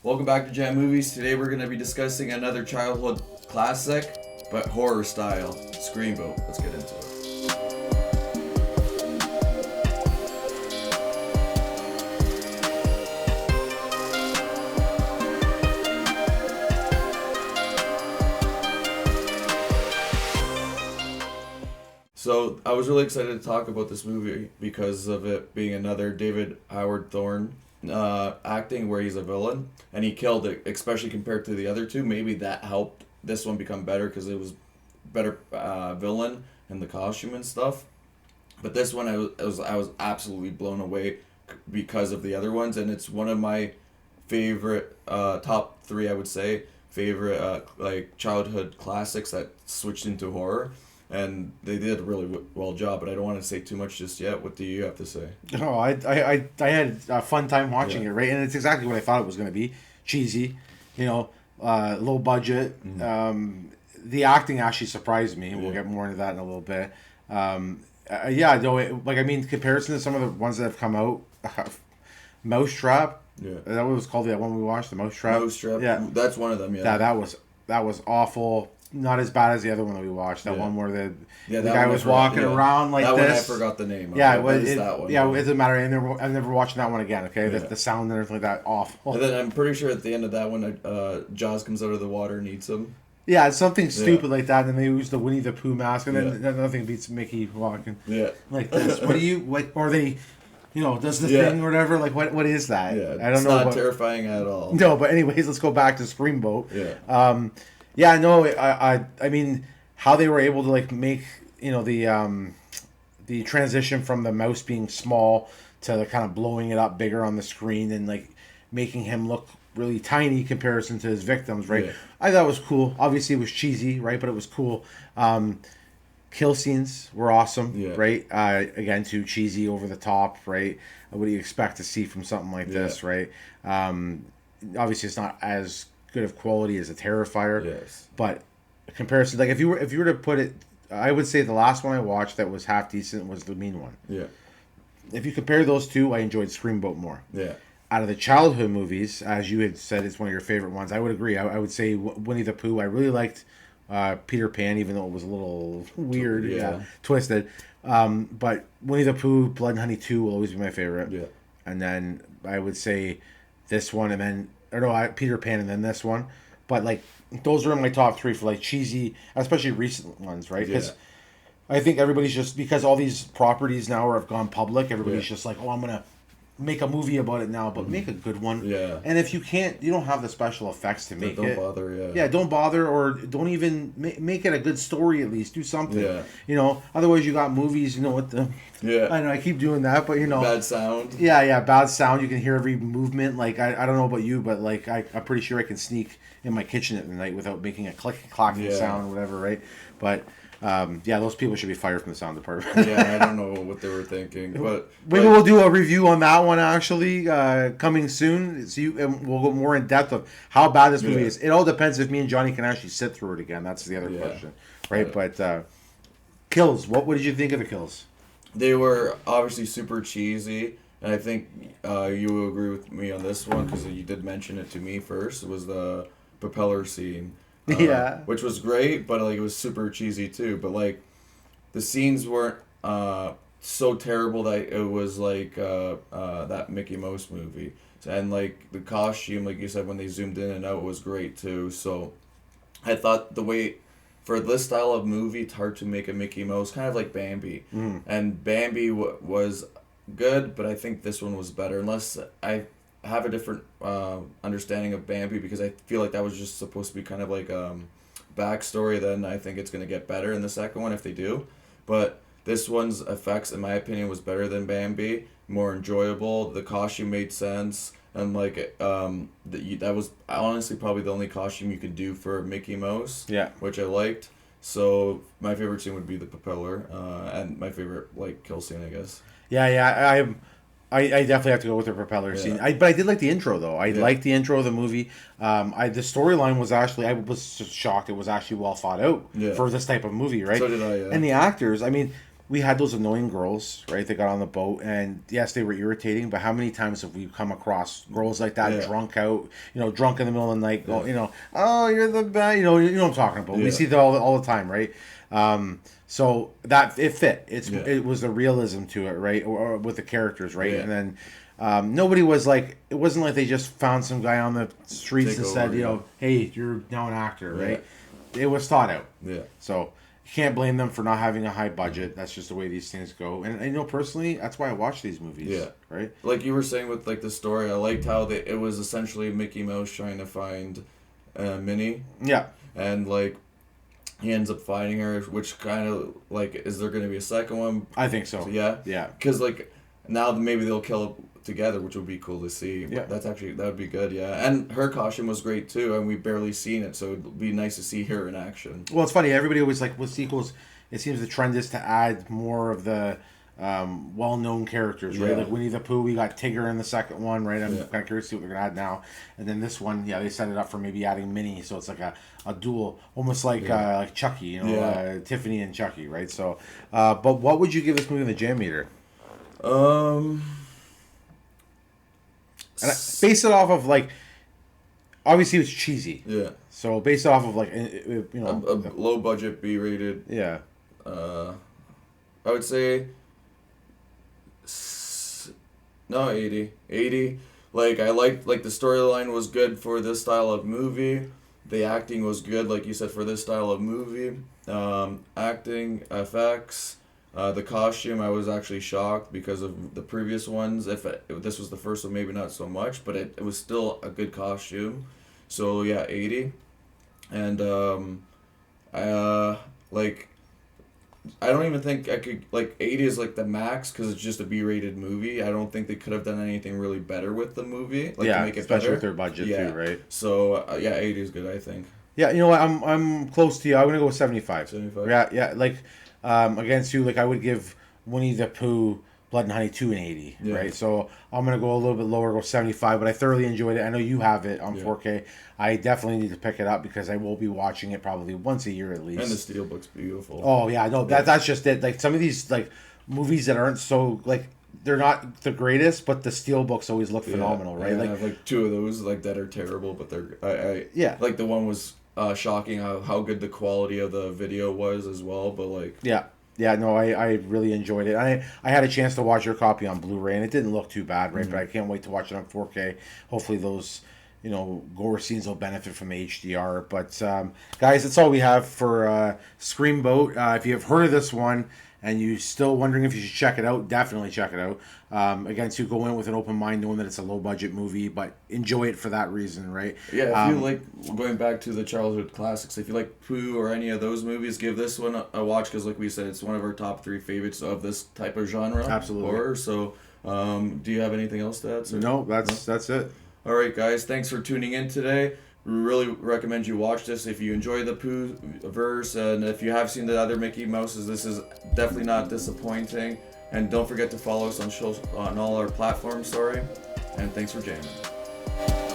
Welcome back to Jam Movies. Today we're going to be discussing another childhood classic, but horror style, Screamboat. Let's get into it. So I was really excited to talk about this movie because of it being another David Howard Thorne acting where he's a villain, and he killed it, especially compared to the other two. Maybe that helped this one become better because it was better villain and the costume and stuff. But this one, I was absolutely blown away because of the other ones, and it's one of my favorite top three, I would say, favorite like childhood classics that switched into horror. And they did a really well job, but I don't want to say too much just yet. What do you have to say? No, I had a fun time watching it, right? And it's exactly what I thought it was going to be. Cheesy, low budget. Mm-hmm. The acting actually surprised me. We'll get more into that in a little bit. Yeah, though, comparison to some of the ones that have come out, Mousetrap. Yeah. Is that what it was called? That one we watched, the Mousetrap. Mousetrap. Yeah, That's one of them. Yeah. that was awful. Not as bad as the other one that we watched. That one where the guy was walking around like that this. One I forgot the name. Yeah, it was that one. Yeah, it doesn't matter. I'm never watching that one again. Okay, the sound and everything like that awful. And then I'm pretty sure at the end of that one, Jaws comes out of the water and eats him. Yeah, it's something stupid like that. And then they use the Winnie the Pooh mask, and then nothing beats Mickey walking. Yeah, like this. What do you like? Or they, does the thing or whatever. Like what is that? Yeah, I don't know. It's not terrifying at all. No, but anyways, let's go back to Screamboat. Yeah. Yeah, no, I mean, how they were able to like make the transition from the mouse being small to the kind of blowing it up bigger on the screen and like making him look really tiny comparison to his victims, right? Yeah. I thought it was cool. Obviously, it was cheesy, right? But it was cool. Kill scenes were awesome, right? Again, too cheesy, over the top, right? What do you expect to see from something like this, right? Obviously, it's not as good of quality as a Terrifier. Yes. But a comparison, like if you were to put it, I would say the last one I watched that was half decent was the Mean One. Yeah. If you compare those two, I enjoyed Screamboat more. Yeah. Out of the childhood movies, as you had said, it's one of your favorite ones. I would agree. I would say Winnie the Pooh. I really liked Peter Pan, even though it was a little weird, twisted. But Winnie the Pooh, Blood and Honey 2 will always be my favorite. Yeah. And then I would say this one, and then Peter Pan, and then this one. But like those are in my top three for like cheesy, especially recent ones, right? Because I think everybody's just, because all these properties now have gone public, everybody's just like, oh, I'm gonna make a movie about it now, but make a good one. Yeah. And if you can't, you don't have the special effects to make it. Don't bother. Yeah. Yeah, don't bother, or don't even make it a good story. At least do something. Yeah. Otherwise you got movies. What the. Yeah. I know I keep doing that, but Bad sound. Yeah, bad sound. You can hear every movement. Like I don't know about you, but like I'm pretty sure I can sneak in my kitchen at the night without making a clacking sound or whatever, right? But those people should be fired from the sound department. Yeah, I don't know what they were thinking, but maybe we'll do a review on that one actually coming soon. And we'll go more in depth of how bad this movie is. It all depends if me and Johnny can actually sit through it again. That's the other question, right? But kills. What did you think of the kills? They were obviously super cheesy, and I think you will agree with me on this one because you did mention it to me first. It was the propeller scene, which was great, but like it was super cheesy too. But like the scenes weren't so terrible that it was like that Mickey Mouse movie, and like the costume, like you said, when they zoomed in and out was great too. So I thought the way. For this style of movie, it's hard to make a Mickey Mouse, kind of like Bambi. And Bambi was good, but I think this one was better. Unless I have a different understanding of Bambi, because I feel like that was just supposed to be kind of like backstory. Then I think it's going to get better in the second one if they do. But this one's effects, in my opinion, was better than Bambi. More enjoyable. The costume made sense. And like that was honestly probably the only costume you could do for Mickey Mouse, which I liked. So my favorite scene would be the propeller, and my favorite like kill scene, I guess. I definitely have to go with the propeller scene. But I did like the intro though. I liked the intro of the movie. The storyline was actually, I was just shocked. It was actually well thought out for this type of movie, right? So did I. Yeah. And the actors, I mean. we had those annoying girls, right? They got on the boat, and yes, they were irritating. But how many times have we come across girls like that, drunk out, drunk in the middle of the night, oh, you're the best, you know what I'm talking about. We see that all the time, right? So that it fit. It was the realism to it, right? Or with the characters, right? And then nobody was like, it wasn't like they just found some guy on the streets and said, hey, you're now an actor, right? It was thought out. Yeah. So you can't blame them for not having a high budget. That's just the way these things go. And personally, that's why I watch these movies. Yeah. Right? Like you were saying with like the story, I liked how it was essentially Mickey Mouse trying to find Minnie. Yeah. And like he ends up finding her, which kind of like, is there going to be a second one? I think so. Yeah. Yeah. Because like now maybe they'll kill together, which would be cool to see. Yeah. That would be good, yeah. And her costume was great too, and we've barely seen it, so it'd be nice to see her in action. Well, it's funny, everybody always like with sequels, it seems the trend is to add more of the well-known characters, right? Like Winnie the Pooh, we got Tigger in the second one, right? I'm kind of curious to see what they're gonna add now. And then this one, they set it up for maybe adding Minnie, so it's like a duel, almost like Chucky, Tiffany and Chucky, right? So but what would you give this movie in the Jam Meter? And base it off of like, obviously it's cheesy. Yeah. So base it off of like, a low budget B rated. Yeah. I would say 80. 80. Like I liked like the storyline was good for this style of movie. The acting was good, like you said, for this style of movie. Acting, effects. The costume, I was actually shocked because of the previous ones. If this was the first one, maybe not so much, but it was still a good costume. So yeah, 80. And I don't even think I could, like 80 is like the max because it's just a B-rated movie. I don't think they could have done anything really better with the movie, like to make it especially better. with their budget too, right? So 80 is good, I think. Yeah, you know what? I'm close to you. I'm gonna go with 75. 75. Yeah. Like against you, like I would give Winnie the Pooh, Blood and Honey 2 and 80, right? So I'm gonna go a little bit lower, go 75. But I thoroughly enjoyed it. I know you have it on 4K. I definitely need to pick it up because I will be watching it probably once a year at least. And the steelbook's beautiful. Oh yeah, no, that's just it. Like some of these like movies that aren't so like they're not the greatest, but the steelbooks always look phenomenal, right? I have like two of those like that are terrible, but they're like the one was shocking how good the quality of the video was as well, but like no, I really enjoyed it. I had a chance to watch your copy on Blu-ray and it didn't look too bad, right? But I can't wait to watch it on 4K. Hopefully those gore scenes will benefit from HDR. But guys, that's all we have for Screamboat. If you have heard of this one and you're still wondering if you should check it out, definitely check it out. Again, to go in with an open mind, knowing that it's a low-budget movie, but enjoy it for that reason, right? Yeah, if you like, going back to the childhood classics, if you like Pooh or any of those movies, give this one a watch, because like we said, it's one of our top 3 favorites of this type of genre. Absolutely. Horror. So, do you have anything else to add, sir? No, that's it. All right, guys, thanks for tuning in today. We really recommend you watch this if you enjoy the Pooh verse, and if you have seen the other Mickey Mouses, this is definitely not disappointing. And don't forget to follow us on all our platforms, and thanks for jamming.